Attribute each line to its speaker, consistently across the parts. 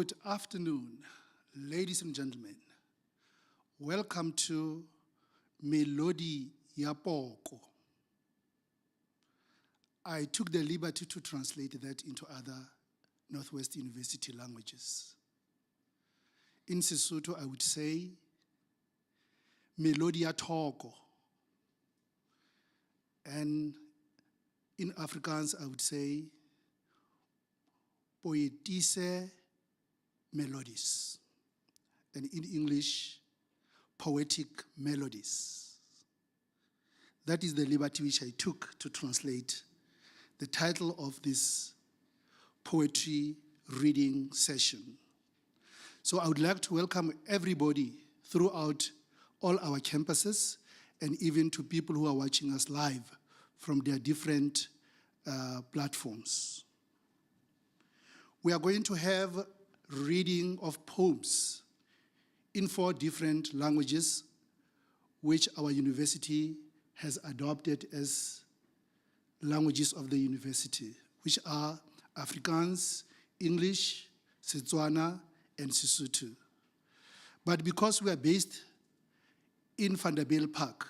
Speaker 1: Good afternoon, ladies and gentlemen. Welcome to Melodi ya Poko. I took the liberty to translate that into other Northwest University languages. In Sesotho, I would say Melodi ya Thoko. And in Afrikaans, I would say Poetise melodies. And in English, poetic melodies. That is the liberty which I took to translate the title of this poetry reading session. So I would like to welcome everybody throughout all our campuses and even to people who are watching us live from their different platforms. We are going to have reading of poems in 4 different languages, which our university has adopted as languages of the university, which are Afrikaans, English, Setswana, and Sesotho. But because we are based in Vanderbilt Park,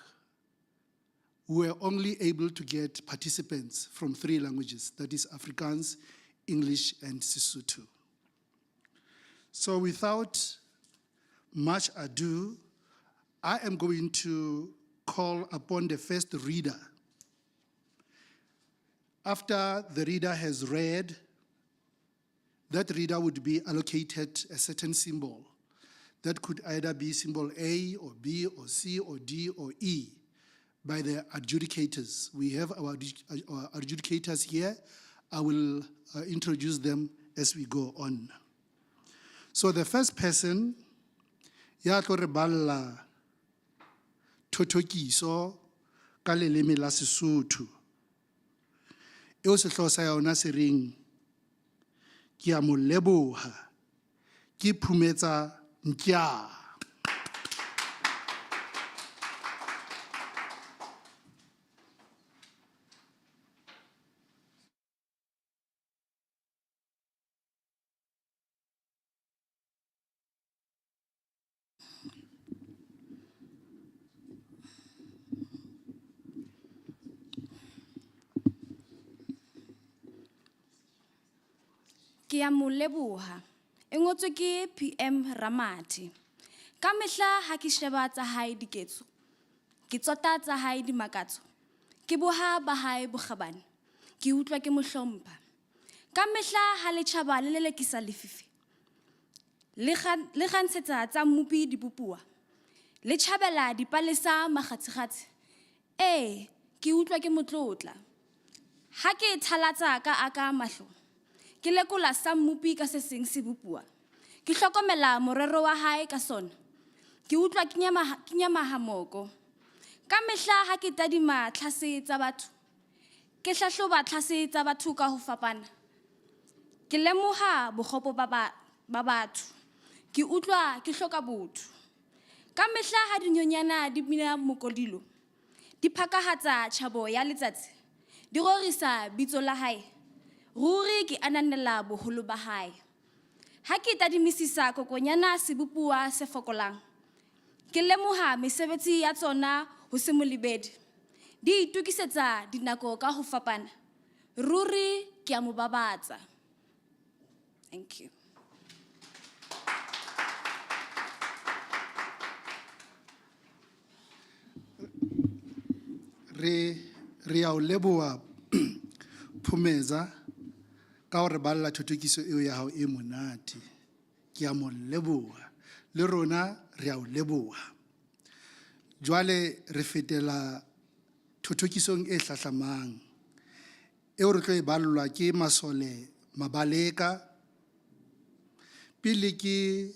Speaker 1: we were only able to get participants from 3 languages, that is Afrikaans, English, and Sesotho. So without much ado, I am going to call upon the first reader. After the reader has read, that reader would be allocated a certain symbol. That could either be symbol A or B or C or D or E by the adjudicators. We have our adjudicators here. I will introduce them as we go on. So the first person, ya tlo re balla thothokiso ka leleme la Sesotho. Eo sehloho sa yona se reng ke a mo leboha ke phumetsa ntya.
Speaker 2: Ke a mo leboha. E ngotswe ke PM Ramati. Ka mehla ha ke sheba tsa hae diketso, ke tsota tsa hae di makatso, ke boha ba hae bokgabane, ke utlwa ke mo hlompha. Ka mehla ha le tjhaba le lelekisa lefifi, le kgantshetsa tsa mmupi dipupua, le tjhabela dipalesa makgatshikgatsi, ke utlwa ke motlotla. Ha ke thalatsa ka aka mahlo, ke lekola sa mmupi ka se seng se bupua, ke hlokomela morero wa hae ka sona, ke utlwa ke nyamaha moko. Ka mehla ha ke tadima tlhase tsa batho, ke hlahloba tlhase tsa batho ka ho fapana, ke lemoha bokgopo ba batho, ke utlwa ke hloka botho. Ka mehla ha dinyonyana di bina mokodilo, di phakahatsa tjhabo ya letsatsi, di rorisa bitso la hae, ruri ke ananela boholo ba hae. Ha ke tadimisisa kokonyana sebupua se fokolang, ke lemoha mesebetsi ya tsona ho se molebedi, di itukisetsa dinako ka ho fapana, ruri ke a mo babatsa. Thank you.
Speaker 1: Re a o leboha Phumeza ka hore balla thothokiso eo ya hao e monate. Ke a mo leboha. Le rona re a o leboha. Jwale re fetela thothokisong e hlahlamang. Eo re tlo e ballwa ke Masole Mabaleka. Pele ke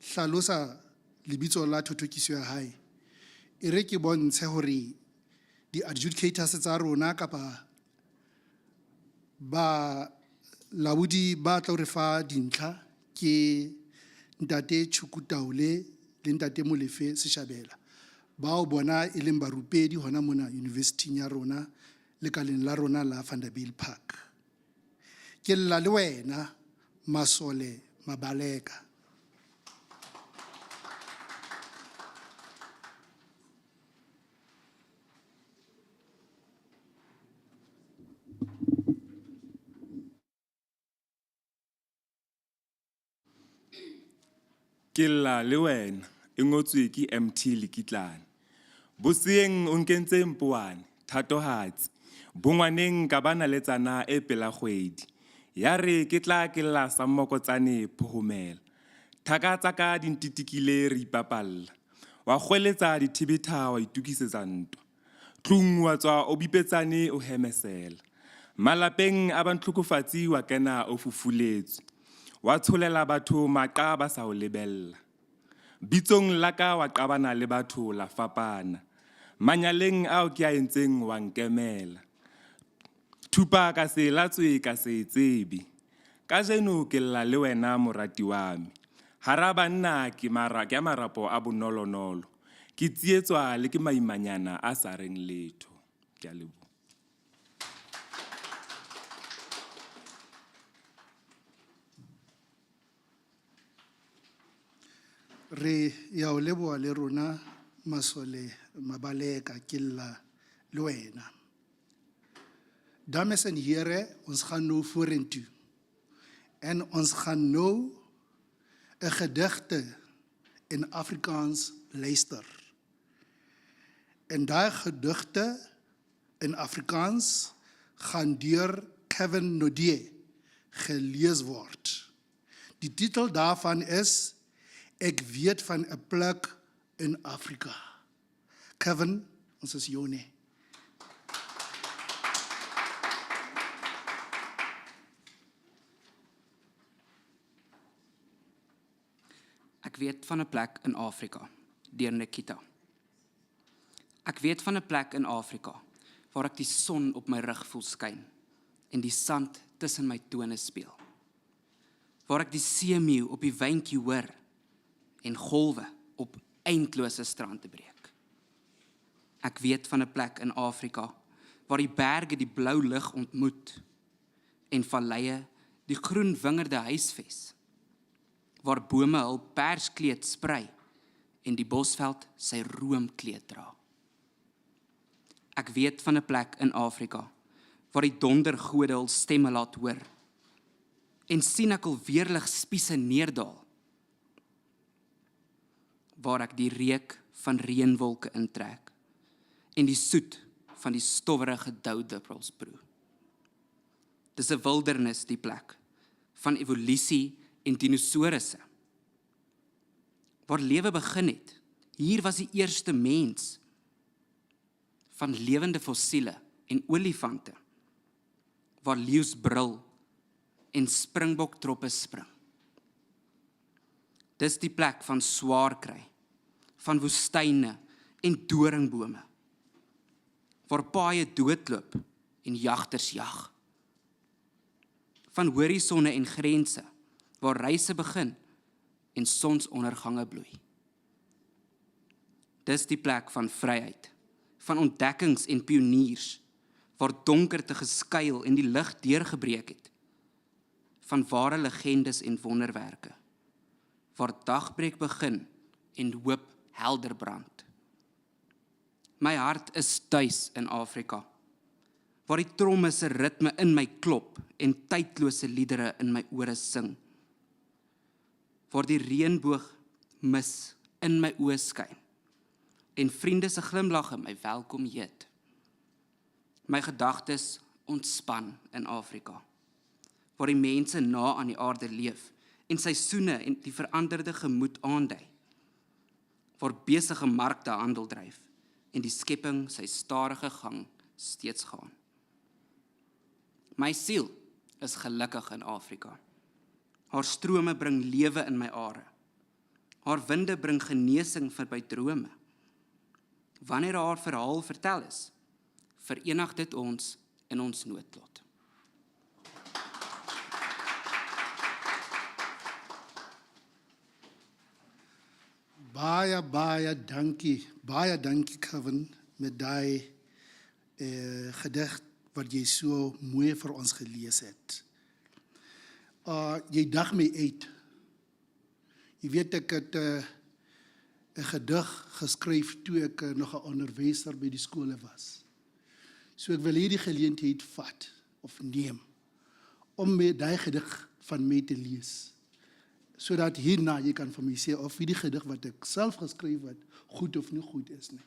Speaker 1: hlalosa lebitso la thothokiso ya hae, e re ke bontshe hore di adjudicators tsa rona kapa ba laudi ba tlo re fa dintlha ke ntate Chukutaule le ntate Molefe Seshabela, bao bona e leng barupedi hona mona university ya rona le kaleng la rona la Vanderbilt Park. Ke lla le wena Masole Mabaleka.
Speaker 3: Killa le wena e ngotswe ke MT Lekitlane. Bosieng o nkentse mpoane, thatohatsi. Bongwaneng ka bana le tsana e pela kgwedi. Ya re ke tla kella sammokotsane phohomela. Thaka tsaka dintitikile re ipapalla. Wa kgweletsa dithibitha wa itukisetsa ntwa. Tlung wa tswa o bipetsane o hemesela. Malapeng a bantlhokofatsi wa kena o fufuletswe. Wa tsholela batho maqa ba sa o lebella. Bitsong laka wa qabana le batho la fapana. Manyaleng ao ke a entseng wa nkemela. Thupa ka se latswe ka se tsebe. Ka jeno ke lla le wena morati wa me. Hara banna ke marapo a bonolonolo. Ke tsietswa le ke maimanyana a sa reng letho. Ke a leboha.
Speaker 1: Re ya o leboa le rona Masole Mabaleka Killa le wena. Dames en heren, ons gaan nou vorentoe. En ons gaan nou 'n gedigte in Afrikaans luister. En daai gedigte in Afrikaans gaan deur Kevin Nodie gelees word. Die titel daarvan is Ek weet van 'n plek in Afrika. Kevin, ons is joune.
Speaker 4: Ek weet van 'n plek in Afrika, deur Nikita. Ek weet van 'n plek in Afrika, waar ek die son op my rug voel skyn, en die sand tussen my tone speel. Waar ek die seemeeu op die wyntjie hoor, en golwe op eindlose strande breek. Ek weet van 'n plek in Afrika, waar die berge die blou lug ontmoet, en valleie die groen wingerde huisves, waar bome hul perskleed sprei, en die bosveld sy roomkleed dra. Ek weet van 'n plek in Afrika, waar die dondergode hul stemme laat hoor, en sien ek al weerlig spiese neerdal, waar ek die reuk van reënwolke intrek, en die soet van die stowwerige doudruppels proe. Dis 'n wildernis die plek, van evolusie en dinosourusse. Waar lewe begin het, hier was die eerste mens, van lewende fossiele en olifante, waar leeu's brul en springboktroppe spring. Dis die plek van swaar kry, van woestyne en doringbome, waar paaie doodloop en jagters jag. Van horisonne en grense, waar reise begin en sonsondergange bloei. Dis die plek van vryheid, van ontdekkings en pioniers, waar donkerte geskuil en die lig deurgebreek het, van ware legendes en wonderwerke, waar dagbreek begin en hoop helder brand. My hart is tuis in Afrika, waar die tromme se ritme in my klop en tydlose liedere in my ore sing, waar die reënboog mis in my oë skyn, en vriende se glimlagge my welkom heet. My gedagtes ontspan in Afrika, waar die mense na aan die aarde leef, en seisoene en die veranderde gemoed aandui, waar besige markte handel dryf, en die skepping sy stadige gang steeds gaan. My siel is gelukkig in Afrika. Haar strome bring lewe in my are. Haar winde bring genesing vir my drome. Wanneer haar verhaal vertel is, verenig dit ons in ons noodlot.
Speaker 1: Baie dankie Kevin, met daai gedig wat jy so mooi vir ons gelees het. Jy dag my uit Jy weet, ek het 'n gedig geskryf toe ek nog 'n onderwyser by die skole was. So ek wil hierdie geleentheid vat of neem om daai gedig van my te lees, sodat hierna jy kan vir my sê of hierdie gedig wat ek self geskryf het goed of nie goed is nie.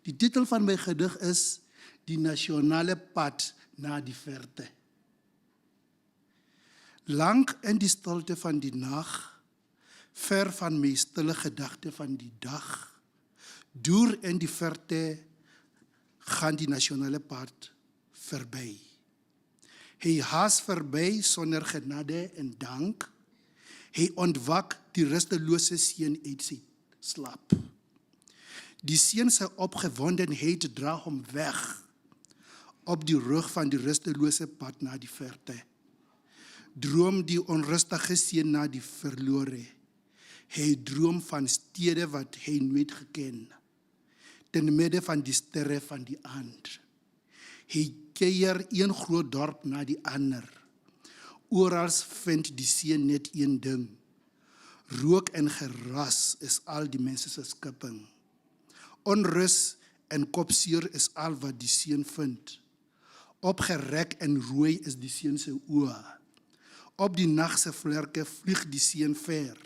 Speaker 1: Die titel van my gedig is Die Nasionale Pad na die Verte. Lang in die stilte van die nag, ver van my stille gedagte van die dag, deur in die verte gaan die nasionale pad verby. Hy haas verby sonder genade en dank. Hy ontwak die rustelose seun uit sy slaap. Die seun se opgewondenheid dra hom weg op die rug van die rustelose pad na die verte. Droom die onrustige seun na die verlore. Hy droom van stede wat hy nooit geken, ten midde van die sterre van die aand. Hy keier een groot dorp na die ander. Orals vind die seun net een ding. Rook en geras is al die mense se skipping. Onrus en kopseer is al wat die seun vind. Opgerek en rooi is die seun se oë. Op die nag se vlerke vlieg die seun ver.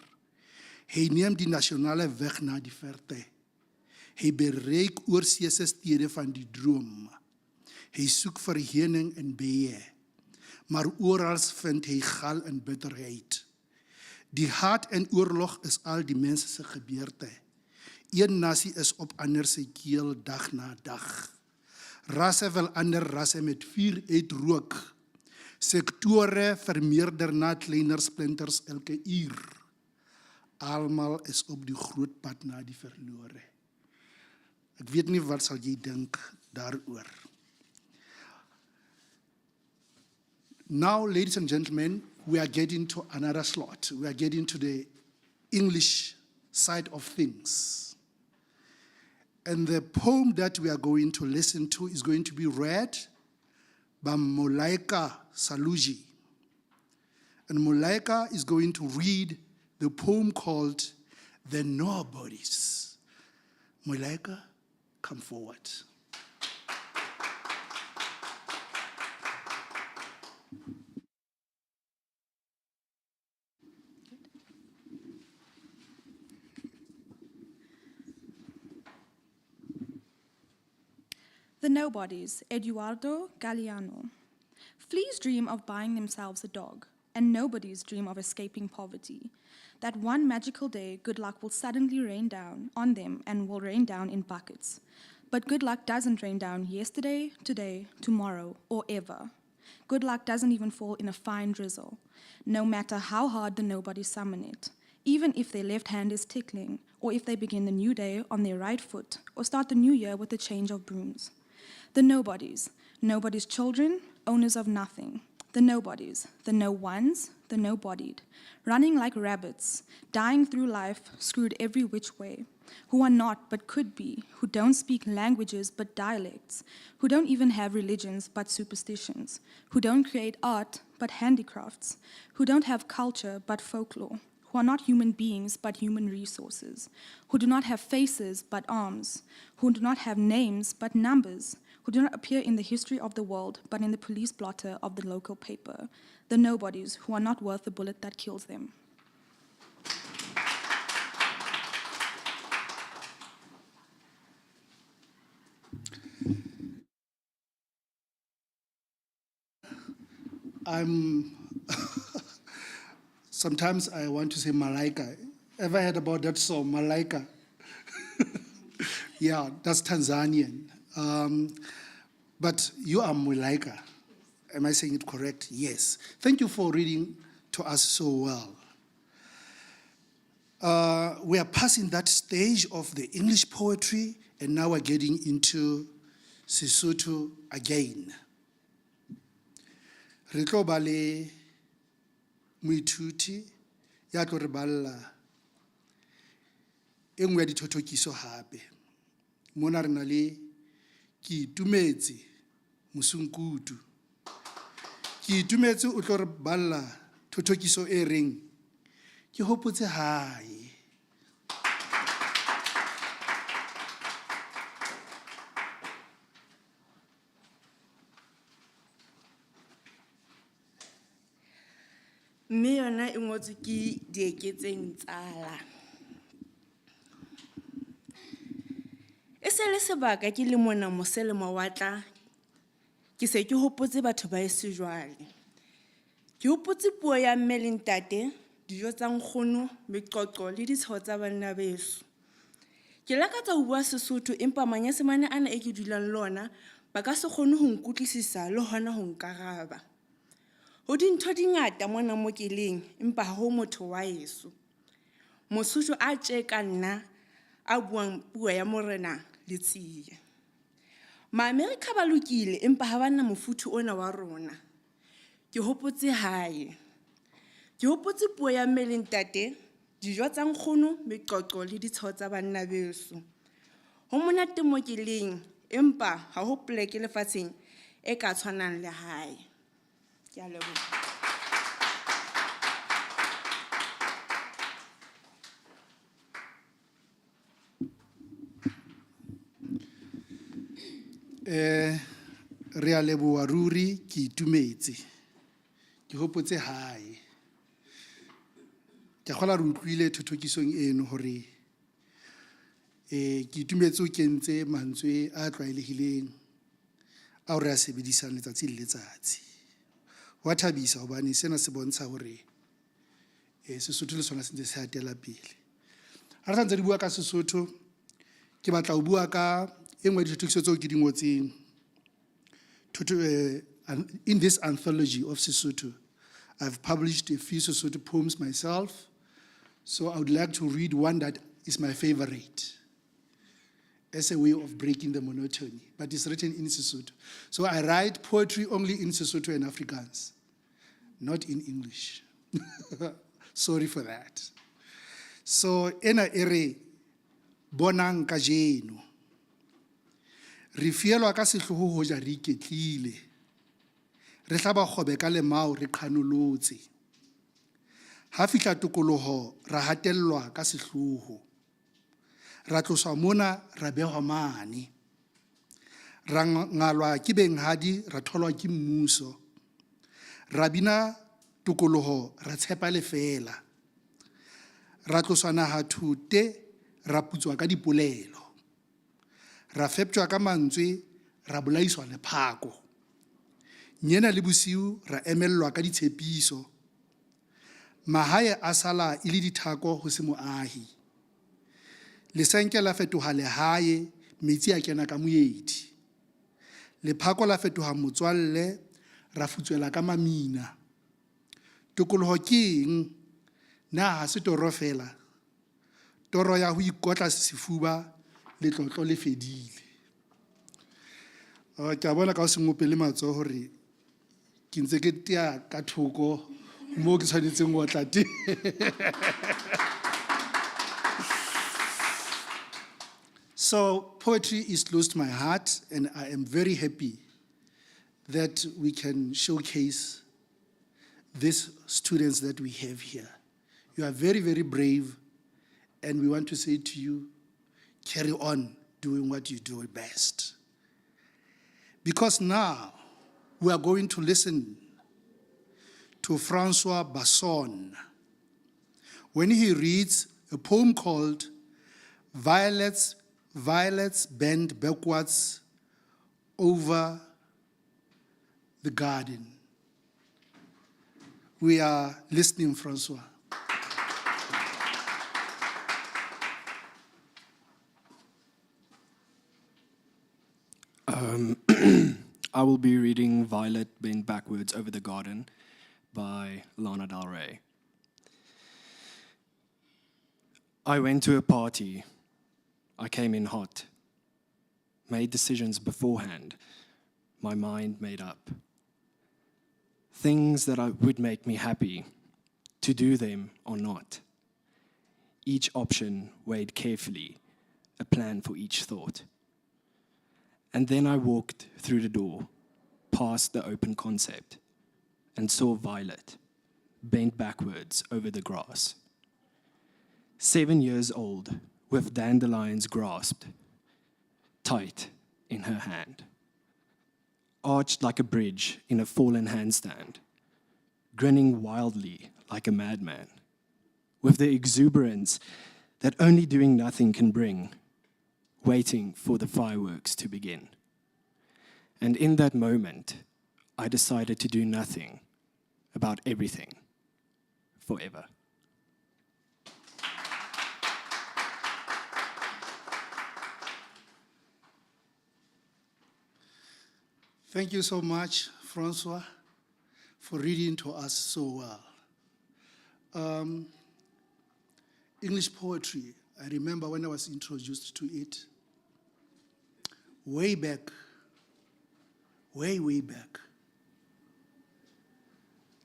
Speaker 1: Hy neem die nasionale weg na die verte. Hy bereik oorseese stede van die droom. Hy soek verhening en beë, maar oral vind hy gal en bitterheid. Die haat en oorlog is al die mense se gebeurte. Een nasie is op ander se keel dag na dag. Rasse wil ander rasse met vuur uitrook. Sektore vermeerder na kleiner splinters elke uur. Almal is op die groot pad na die verlore. Ek weet nie wat sal jy dink daaroor. Now, ladies and gentlemen, we are getting to another slot. We are getting to the English side of things. And the poem that we are going to listen to is going to be read by Molaika Saluji. And Molaika is going to read the poem called The Nobodies. Molaika, come forward.
Speaker 5: The Nobodies, Eduardo Galeano. Fleas dream of buying themselves a dog, and nobodies dream of escaping poverty. That one magical day, good luck will suddenly rain down on them and will rain down in buckets. But good luck doesn't rain down yesterday, today, tomorrow, or ever. Good luck doesn't even fall in a fine drizzle, no matter how hard the nobodies summon it, even if their left hand is tickling, or if they begin the new day on their right foot, or start the new year with a change of brooms. The nobodies, nobody's children, owners of nothing. The nobodies, the no ones, the no-bodied, running like rabbits, dying through life, screwed every which way, who are not but could be, who don't speak languages but dialects, who don't even have religions but superstitions, who don't create art but handicrafts, who don't have culture but folklore, who are not human beings but human resources, who do not have faces but arms, who do not have names but numbers, who do not appear in the history of the world but in the police blotter of the local paper, the nobodies who are not worth the bullet that kills them.
Speaker 1: Sometimes I want to say Malaika. Ever heard about that song, Malaika? Yeah, that's Tanzanian. But you are Malaika. Am I saying it correct? Yes. Thank you for reading to us so well. We are passing that stage of the English poetry, and now we're getting into Sesotho again. Re tlo ba le moithuti ya tlo re balla e nngwe ya dithothokiso hape. Mona re na le Ke Itumetse Mosunkutu. Ke Itumetse o tlo re balla thothokiso e reng ke hopotse hae.
Speaker 6: Mme yona e ngotswe ke dieketseng tsala. E se le sebaka ke le mona mose le mawatle, ke se ke hopotse batho ba heso jwale. Ke hopotse puo ya mme le ntate, dijo tsa nkgono, meqoqo le ditsheho tsa banna beso. Ke lakatsa ho bua Sesotho empa manyesemane ana e ke dulang le ona ba ka se kgone ho nkutlwisisa le hona ho nkaraba. Ho dintho di ngata mona mo ke leng empa ha ho motho wa heso. Mosotho a tje ka nna a buang puo ya morena le tsiye. Ma-America ba lokile empa ha bana mofuthu ona wa rona. Ke hopotse hae. Ke hopotse puo ya mme le ntate, dijo tsa nkgono, meqoqo le ditsheho tsa banna beso. Ho monate mo ke leng empa ha ho poleke lefatsheng e ka tshwanang le hae. Ke a leboha.
Speaker 1: Re a leboha ruri, ke itumetse. Ke hopotse hae. Ke kgola re utlwile thothokisong eno hore ke itumetse o kentse mantswe a tlwaelehileng ao re a sebedisang letsatsi le letsatsi. Wa thabisa hobane sena se bontsha hore Sesotho le sona se ntse se hatela pele. Ha re sa ntse di bua ka Sesotho, ke batla ho bua ka e nngwe ya dithothokiso tseo ke di ngotseng. In this anthology of Sesotho, I've published a few Sesotho poems myself, so I would like to read one that is my favorite as a way of breaking the monotony, but it's written in Sesotho. So I write poetry only in Sesotho and Afrikaans, not in English. Sorry for that. So, ena ere bonang kajeno. Re fielwa ka sehloho ho ja re iketlile. Re hlaba kgobe ka lemao re qhanolotse. Ha fihla tokoloho ra hatellwa ka sehloho. Ra tloswa mona ra behwa mane. Ra ngalwa ke benghadi ra tholwa ke mmuso. Ra bina tokoloho ra tshepa lefela. Ra tloswa naha thute ra putswa ka dipolelo. Ra feptjwa ka mantswe ra bolaiswa lephako. Nyena le bosiu ra emellwa ka ditshepiso. Mahae a sala e le dithako ho se moahi. Lesenke la fetoha lehae, metsi a kena ka moedi. Lephako la fetoha motswalle, ra futswela ka mamina. Tokoloho ke eng? Na ha se toro fela. Toro ya ho ikotla sefuba le tlotlo le fedile. Ke a bona ka ho sengope le matsoho hore ke ntse ke tea ka thoko mo ke tshwanetseng ho tla teng. So poetry is close to my heart, and I am very happy that we can showcase these students that we have here. You are very, very brave, and we want to say to you, carry on doing what you do best. Because now we are going to listen to Francois Bassonne when he reads a poem called Violets Bend Backwards Over the Garden. We are listening, Francois.
Speaker 7: I will be reading Violet Bend Backwards Over the Garden by Lana Del Rey. I went to a party. I came in hot. Made decisions beforehand. My mind made up. Things that would make me happy, to do them or not. Each option weighed carefully, a plan for each thought. And then I walked through the door, past the open concept, and saw Violet, bent backwards over the grass, 7 years old, with dandelions grasped tight in her hand, arched like a bridge in a fallen handstand, grinning wildly like a madman, with the exuberance that only doing nothing can bring, waiting for the fireworks to begin. And in that moment, I decided to do nothing about everything forever.
Speaker 1: Thank you so much, Francois, for reading to us so well. English poetry, I remember when I was introduced to it, way back, way back,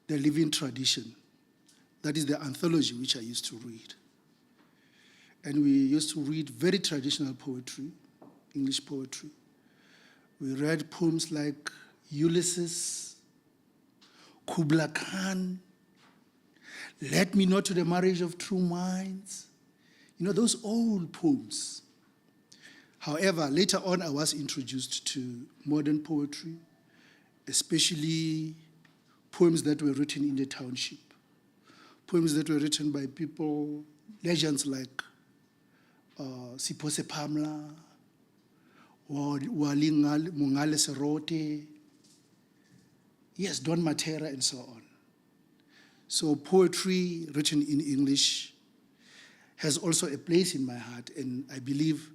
Speaker 1: the living tradition, that is the anthology which I used to read. And we used to read very traditional poetry, English poetry. We read poems like Ulysses, Kubla Khan, Let Me Not to the Marriage of True Minds. You know, those old poems. However, later on I was introduced to modern poetry, especially poems that were written in the township, poems that were written by people, legends like Sipho Pamla, Wali Mungale Serote, yes, Don Matera, and so on. So poetry written in English has also a place in my heart, and I believe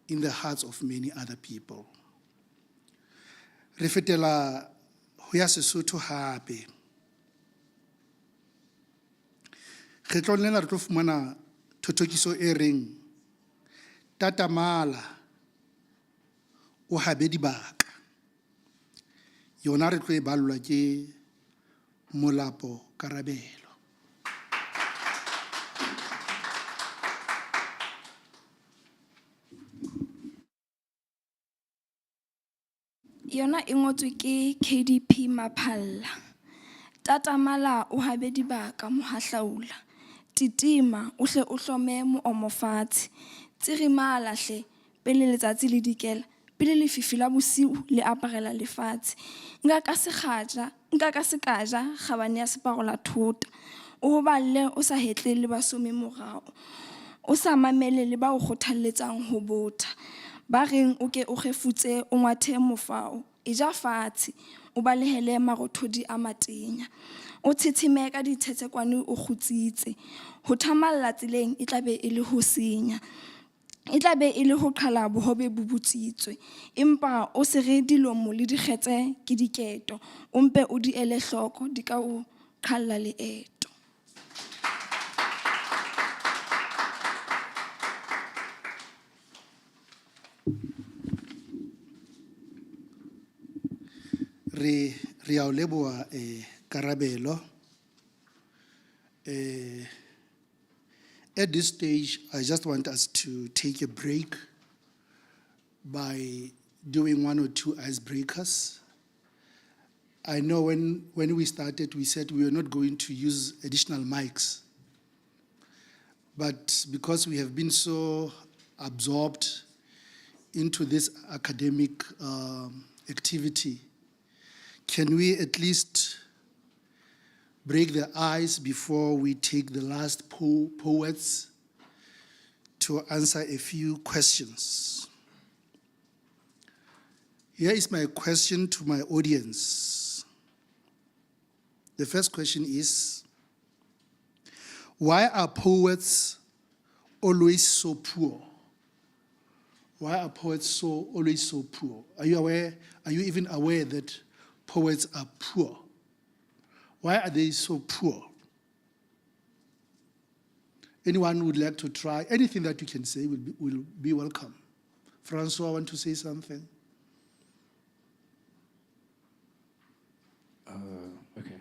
Speaker 1: in the hearts of many other people. Re fetela ho ya Sesotho hape. Kgetlong lena re tlo fumana thothokiso e reng tatamala o habe dibaka. Yona re tlo e ballwa ke Molapo Karabelo.
Speaker 2: Yona e ngotswe ke KDP Maphalla. Tatamala o habe dibaka mohahlaula. Titima o hle o hlome moomo fatshe. Tsirimala hle pele letsatsi le dikela. Pele lefifi la bosiu le aparela lefatshe. Nka ka se kaja kgabane ya separo la thota. O balle o sa hetle le basome morao. O sa mamele le ba o kgothalletsang ho botha. Ba reng o ke o gefutse o ngwathe mofao. E ja fatshe o balehele marothodi a matenya. O tshithime ka dithetsekwane o kgutsitse. Ho thamalla tseleng e tla be e le ho senya. E tla be e le ho qhala bohobe bo butsitswe. Empa o se re dilomo le dikgetse ke diketo. O mpe o di ele hloko di ka o qhalla leeto.
Speaker 1: Re a o leboha Karabelo. At this stage, I just want us to take a break by doing one or two icebreakers. I know when we started, we said we were not going to use additional mics. But because we have been so absorbed into this academic activity, can we at least break the ice before we take the last poets to answer a few questions? Here is my question to my audience. The first question is, why are poets always so poor? Why are poets always so poor? Are you even aware that poets are poor? Why are they so poor? Anyone would like to try? Anything that you can say will be welcome. Francois, want to say something?
Speaker 7: Okay.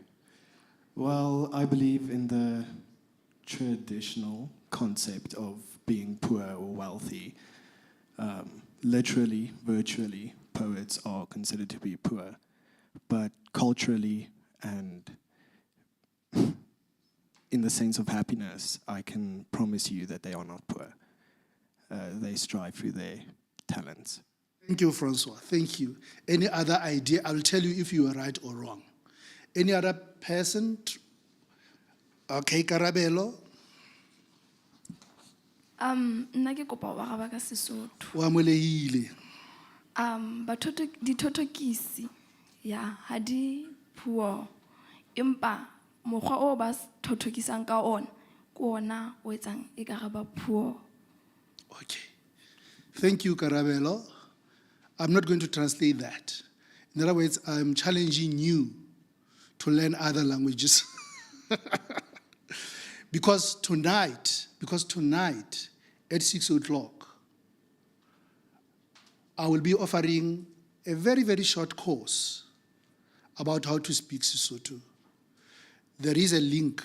Speaker 7: Well, I believe in the traditional concept of being poor or wealthy. Literally, virtually, poets are considered to be poor. But culturally and in the sense of happiness, I can promise you that they are not poor. They strive through their talents.
Speaker 1: Thank you, Francois. Thank you. Any other idea? I will tell you if you are right or wrong. Any other person? Okay, Karabelo.
Speaker 8: Nna ke kopa ho araba ka Sesotho.
Speaker 1: Wa molehile.
Speaker 8: Dithotokisi ya ha di puo empa mokgwa o ba thothokisang ka ona ke ona o etsang ekare ba puo.
Speaker 1: Okay. Thank you, Karabelo. I'm not going to translate that. In other words, I'm challenging you to learn other languages. Because tonight at 6 o'clock, I will be offering a very, very short course about how to speak Sesotho. There is a link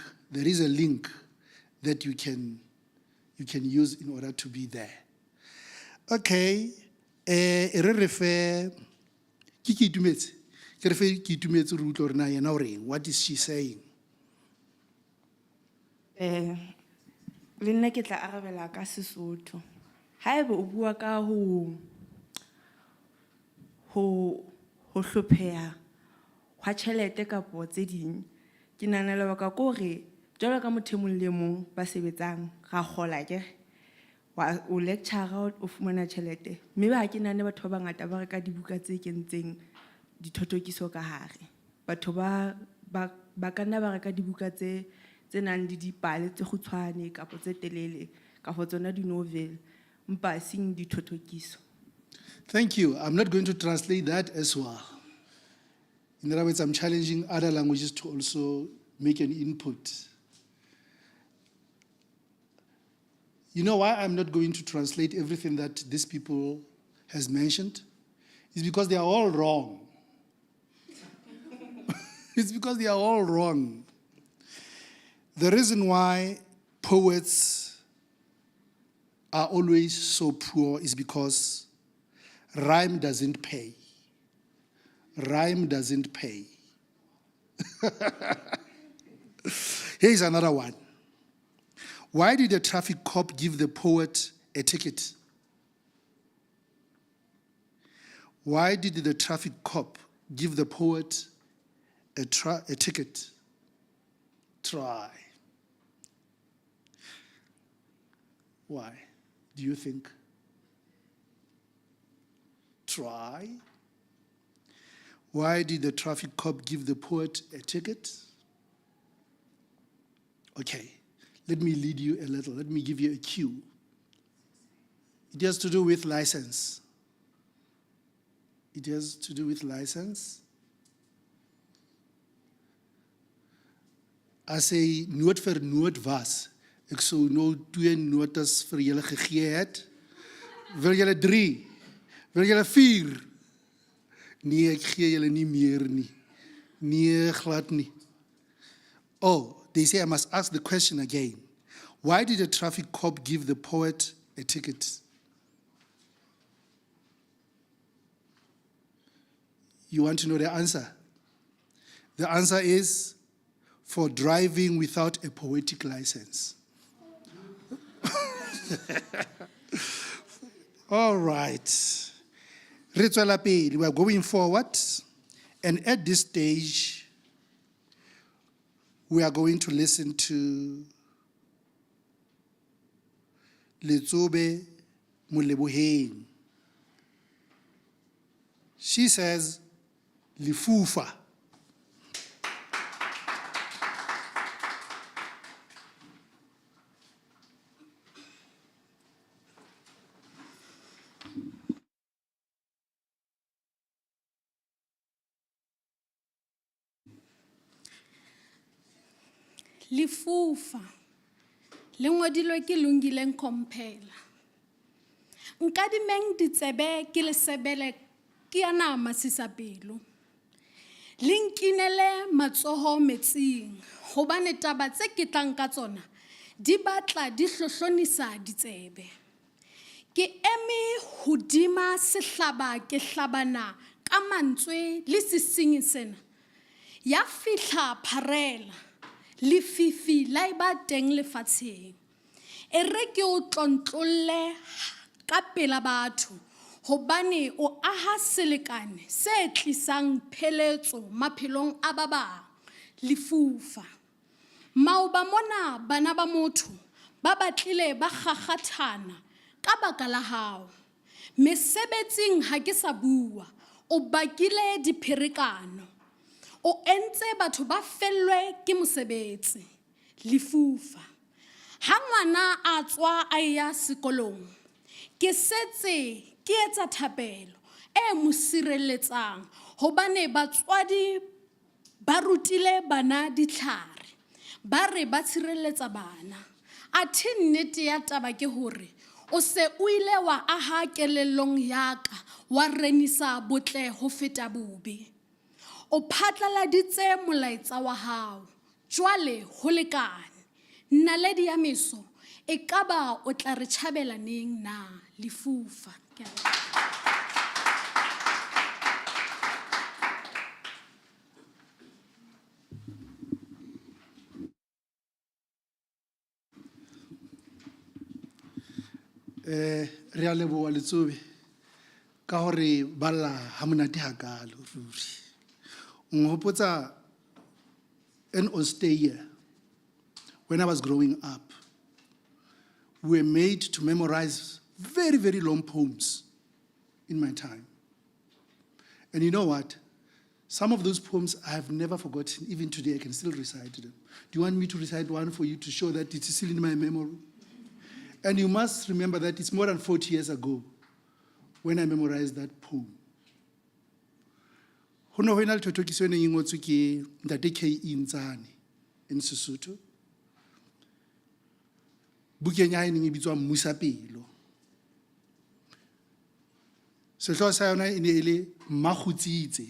Speaker 1: that you can use in order to be there. Okay. What is she saying?
Speaker 6: Le nna ke tla arabela ka Sesotho. Haeba o bua ka ho hlopheha hwa tjhelete kapo tse ding, ke nahana lebaka ke hore jwalo ka motho e mong le mong ba sebetsang ra kgola ke o lecturer o fumana tjhelete, mme ba ke nahane batho ba bangata ba reka dibuka tse kentseng dithothokiso ka hare. Batho ba ka nna ba reka dibuka tse nang le dipale tse kgutshwane kapo tse telele kapo tsona di-novel mpa sing dithothokiso.
Speaker 1: Thank you. I'm not going to translate that as well. In other words, I'm challenging other languages to also make an input. You know why I'm not going to translate everything that these people has mentioned? It's because they are all wrong. It's because they are all wrong. The reason why poets are always so poor is because rhyme doesn't pay. Rhyme doesn't pay. Here's another one. Why did the traffic cop give the poet a ticket? Why did the traffic cop give the poet a ticket? Try. Why? Do you think? Try. Why did the traffic cop give the poet a ticket? Okay, let me lead you a little. Let me give you a cue. It has to do with license. It has to do with license. As a nood vir nood was, ek sou nou 2 notas vir julle gegee het. Wil julle 3? Wil julle 4? Nee, ek gee julle nie meer nie. Nee, glad nie. Oh, they say I must ask the question again. Why did the traffic cop give the poet a ticket? You want to know the answer? The answer is for driving without a poetic license. All right. We are going forward, and at this stage, we are going to listen to Letsobe Moleboheng. She says, Lifufa.
Speaker 2: Lifufa. Le ngodilwe ke Lungileng Komphela. Nkadimeng ditsebe ke le sebele ke yana masisapelo. Linkinele matsoho metsing. Hobane taba tse ke tlang ka tsona di batla di hlohlonisa ditsebe. Ke eme hodima sehlaba ke hlabana ka mantswe le sisingi sena. Ya fihla pharela.
Speaker 9: lefifi la eba teng lefatsheng. E re ke o tlontlolle ka pela batho, hobane o aha selekane se tlisang pheletso maphelong a ba bang, lefufa. Maoba mona bana ba motho ba batlile ba kgakgathana ka baka la hao. Mesebetsing ha ke sa bua, o bakile dipherekano. O entse batho ba fellwe ke mosebetsi, lefufa. Ha ngwana a tswa a ya sekolong, ke setse ke etsa thapelo e mo sireletsang, hobane batswadi ba rutile bana ditlhare, ba re ba tshireletsa bana. Athe nnete ya taba ke hore o se o ile wa aha kelellong ya ka, wa renisa botle ho feta bobe. O phatlaladitse molaetsa wa hao, jwale ho lekane. Naledi ya meso, e kaba o tla re tjhabela neng na, lefufa. Ke a
Speaker 1: re a leboha Letsobe ka hore balla ha monate hakalo ruri. Nghopotsa in Australia, when I was growing up, we were made to memorize very, very long poems in my time. And you know what? Some of those poems I have never forgotten. Even today, I can still recite them. Do you want me to recite one for you to show that it is still in my memory? And you must remember that it's more than 40 years ago when I memorized that poem. Ho no ho ena le thothokiso e neng e ngotswe ke Ntate K.E. Ntsane in Sesotho. Bukeng ya hae e neng e bitswa Mmusapelo. Sehlooho sa yona e ne e le Mmaghutsitse.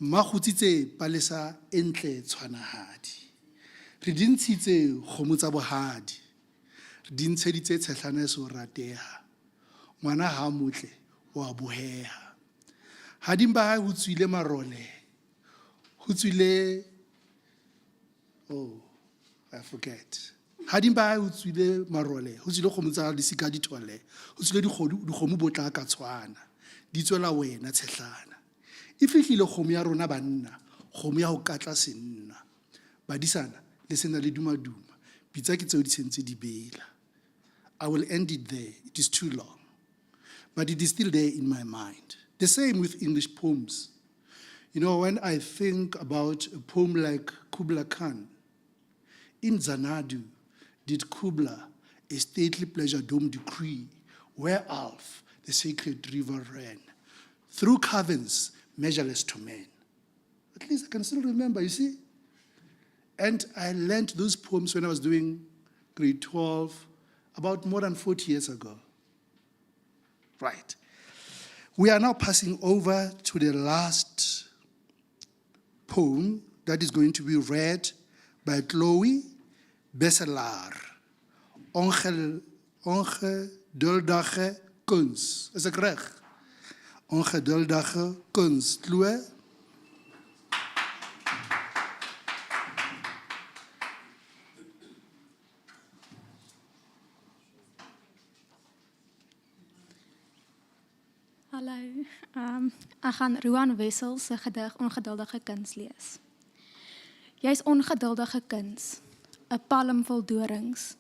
Speaker 1: Mmaghutsitse palesa e ntle tshwanahadi. Re di ntshitse kgomo tsa bohadi. Re di ntsheditse tshehlana e so rateha. Ngwana ha motle wa boheha. Hading ba hae ho tswile marole. Ho tswile, oh, I forget. Hading ba hae ho tswile marole. Ho tswile kgomo tsa disika di thole. Ho tswile dikgomo botla ka tshwana. Di tswela wena tshehlana. E fihlile kgomo ya rona banna, kgomo ya ho katla senna. Badisana le sena le dumaduma. Pitsa ke tseo di sentse di bela. I will end it there. It is too long. But it is still there in my mind. The same with English poems. You know, when I think about a poem like Kubla Khan, in Xanadu did Kubla a stately pleasure dome decree, where Alf, the sacred river, ran, through caverns measureless to men. At least I can still remember, you see? And I learned those poems when I was doing grade 12, about more than 40 years ago. Right. We are now passing over to the last poem that is going to be read by Chloe Besselar. Ongeduldige kunst. Is ek reg? Ongeduldige kunst. Chloe?
Speaker 10: Hallo, ek gaan Roan Wessel se gedig Ongeduldige kuns lees. Jy's ongeduldige kuns, 'n palm vol dorings.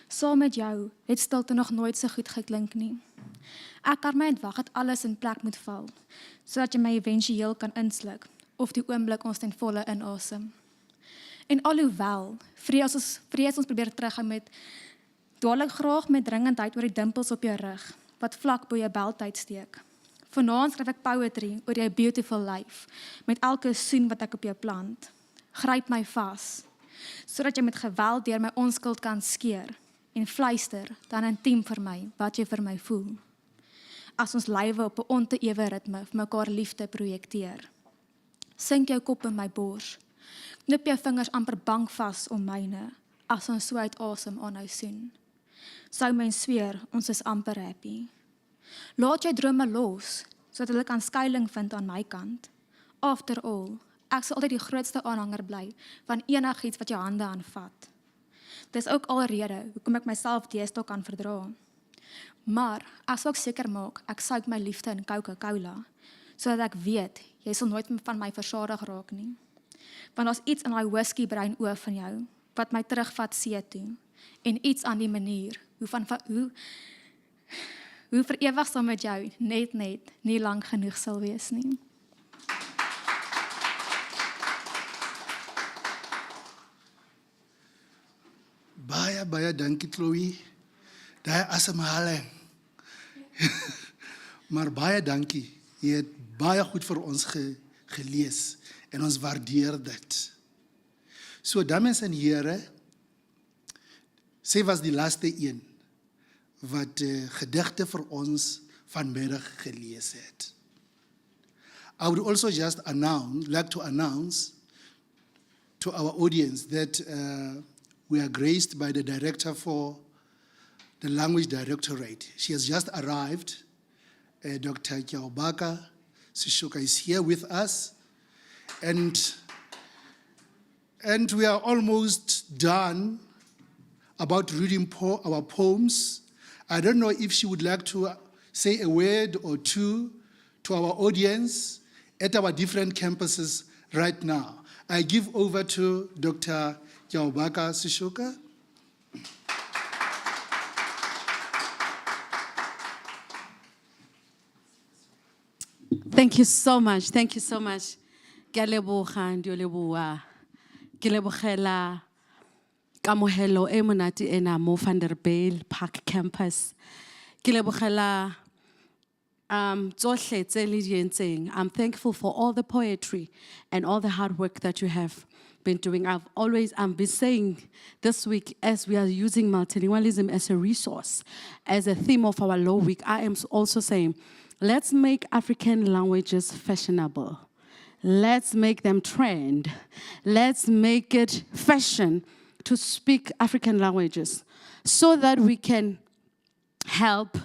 Speaker 10: Saam met jou het stilte nog nooit so goed geklink nie. Ek kan my wag dat alles in plek moet val, sodat jy my éventueel kan insluk of die oomblik ons ten volle inasem. En alhoewel vrees ons probeer teruggaan met dadelik graag met dringendheid oor die dimpels op jou rug wat vlak bo jou beltyd steek. Vanaand skryf ek poetry oor jou beautiful life, met elke soen wat ek op jou plant. Gryp my vas, sodat jy met geweld deur my onskuld kan skeer, en fluister dan intiem vir my, wat jy vir my voel. As ons lywe op 'n onte-ewe ritme vir mekaar liefde projekteer. Sink jou kop in my bors, knip jou vingers amper bang vas om myne, as ons so uit asem aanhou soen. Sou mens sweer, ons is amper happy. Laat jou drome los, sodat hulle kan skuiling vind aan my kant. After all, ek sal altyd die grootste aanhanger bly van enigiets wat jou hande aanvat. Dis ook alrede hoekom ek myself deesdae kan verdra. Maar ek sal ook seker maak ek souk my liefde in Coca-Cola, sodat ek weet jy sal nooit van my versadig raak nie. Want daar's iets in daai whisky bruin oë van jou wat my terugvat see toe, en iets aan die manier hoe vir ewig saam met jou net nie lank genoeg sal wees nie.
Speaker 1: Baie dankie Chloe. Daai asemhaling. Maar baie dankie. Jy het baie goed vir ons gelees en ons waardeer dit. So dames en here, sy was die laaste een wat gedigte vir ons vanmiddag gelees het. I would also just like to announce to our audience that we are graced by the director for the Language Directorate. She has just arrived. Dr. Kiaobaka Sesotho is here with us. And we are almost done about reading our poems. I don't know if she would like to say a word or two to our audience at our different campuses right now. I give over to Dr. Kiaobaka Sesotho.
Speaker 11: Thank you so much. Thank you so much. Ke a leboga, ndio leboa. Ke lebogela kamohelo e monate ena mo Vanderbijl Park campus. Ke lebogela tsohle tse le di entseng. I'm thankful for all the poetry and all the hard work that you have been doing. I've been saying this week, as we are using multilingualism as a resource, as a theme of our Law Week, I am also saying, let's make African languages fashionable. Let's make them trend. Let's make it fashion to speak African languages so that we can help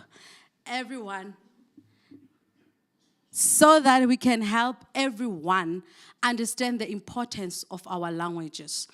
Speaker 11: everyone understand the importance of our languages.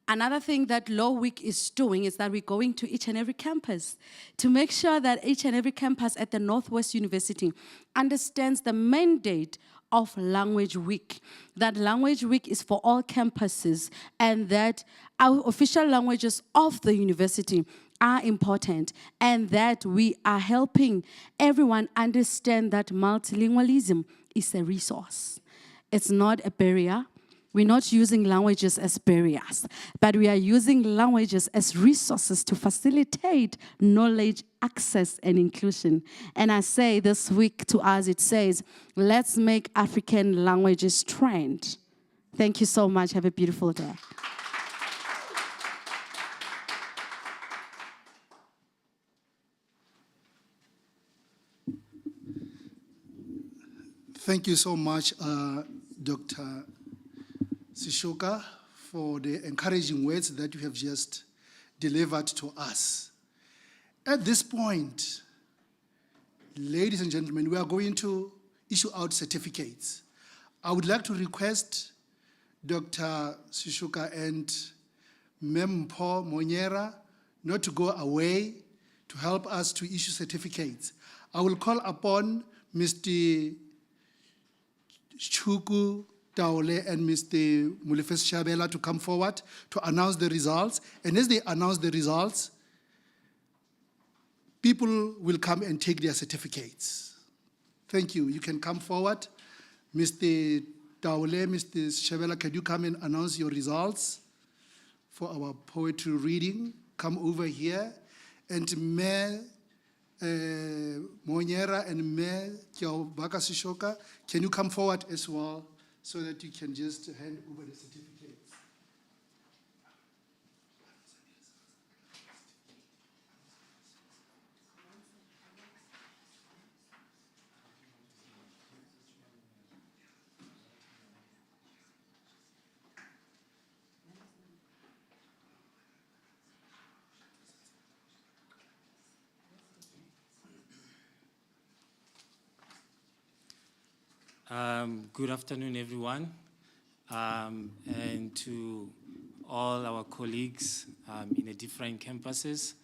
Speaker 11: Another thing that Law Week is doing is that we're going to each and every campus to make sure that each and every campus at the Noordwes-universiteit understands the mandate of Language Week. That Language Week is for all campuses, and that our official languages of the university are important, and that we are helping everyone understand that multilingualism is a resource. It's not a barrier. We're not using languages as barriers, but we are using languages as resources to facilitate knowledge, access, and inclusion. And I say this week to us, it says, let's make African languages trend. Thank you so much. Have a beautiful day.
Speaker 1: Thank you so much, Dr. Sesotho, for the encouraging words that you have just delivered to us. At this point, ladies and gentlemen, we are going to issue out certificates. I would like to request Dr. Sesotho and Mem Mpho Monyera not to go away to help us to issue certificates. I will call upon Mr. Chuku Taole and Mr. Mulefes Shabela to come forward to announce the results. And as they announce the results, people will come and take their certificates. Thank you. You can come forward. Mr. Taole, Mr. Shabela, can you come and announce your results for our poetry reading? Come over here. And Mayor Monyera and Mayor Kiaobaka Sesotho, can you come forward as well so that you can just hand over the certificates?
Speaker 12: Good afternoon, everyone. and to all our colleagues in the different campuses.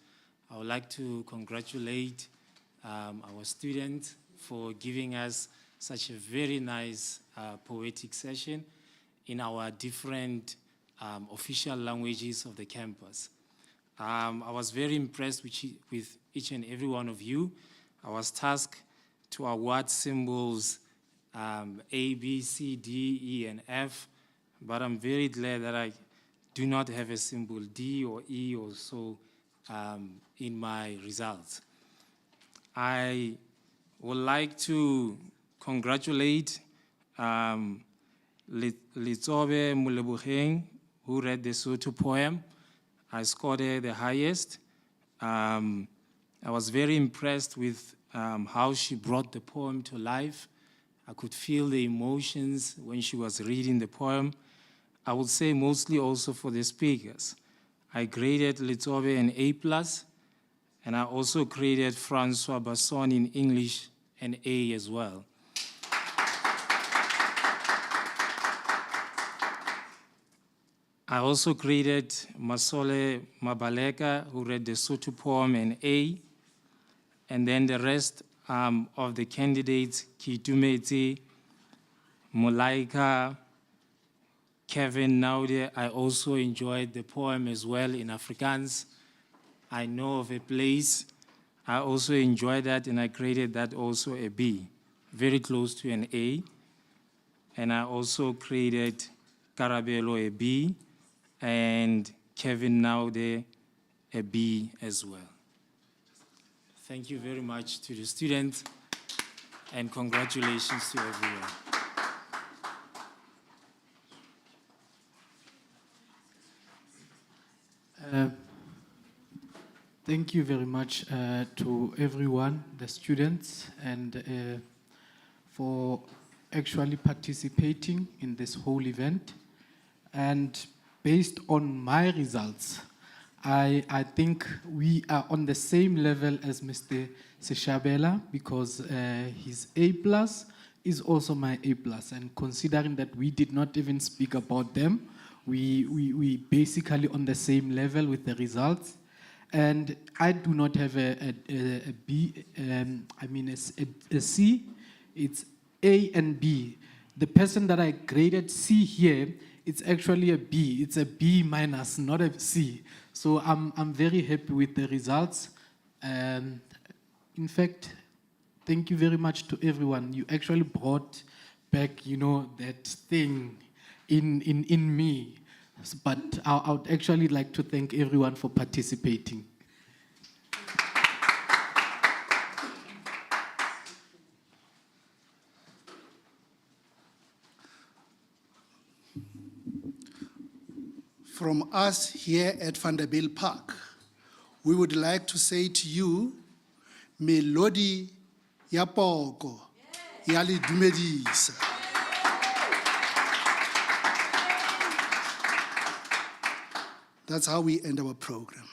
Speaker 12: I would like to congratulate our students for giving us such a very nice poetic session in our different official languages of the campus. I was very impressed with each and every one of you. I was tasked to award symbols A, B, C, D, E, and F, but I'm very glad that I do not have a symbol D or E or so in my results. I would like to congratulate Letsobe Molebogeng, who read the Sesotho poem. I scored the highest. I was very impressed with how she brought the poem to life. I could feel the emotions when she was reading the poem. I would say mostly also for the speakers. I graded Letsobe an A+, and I also graded Francois Bassonne in English an A as well. I also graded Masole Mabaleka, who read the Sesotho poem, an A, and then the rest of the candidates, Kitumeti, Molaika, Kevin Naude, I also enjoyed the poem as well in Afrikaans. I Know of a Place. I also enjoyed that, and I graded that also a B, very close to an A. And I also graded Karabelo a B, and Kevin Naude a B as well. Thank you very much to the students, and congratulations to everyone.
Speaker 13: Thank you very much to everyone, the students, and for actually participating in this whole event. And based on my results, I think we are on the same level as Mr. Seshabela, because his A+ is also my A+. And considering that we did not even speak about them, we basically on the same level with the results. And I do not have a B, a C. It's A and B. The person that I graded C here, it's actually a B. It's a B-, not a C. So I'm very happy with the results. In fact, thank you very much to everyone. You actually brought back, that thing in me. But I would actually like to thank everyone for participating.
Speaker 1: From us here at Vanderbilt Park, we would like to say to you, Melodi ya poko, ya le dumedisa. That's how we end our program.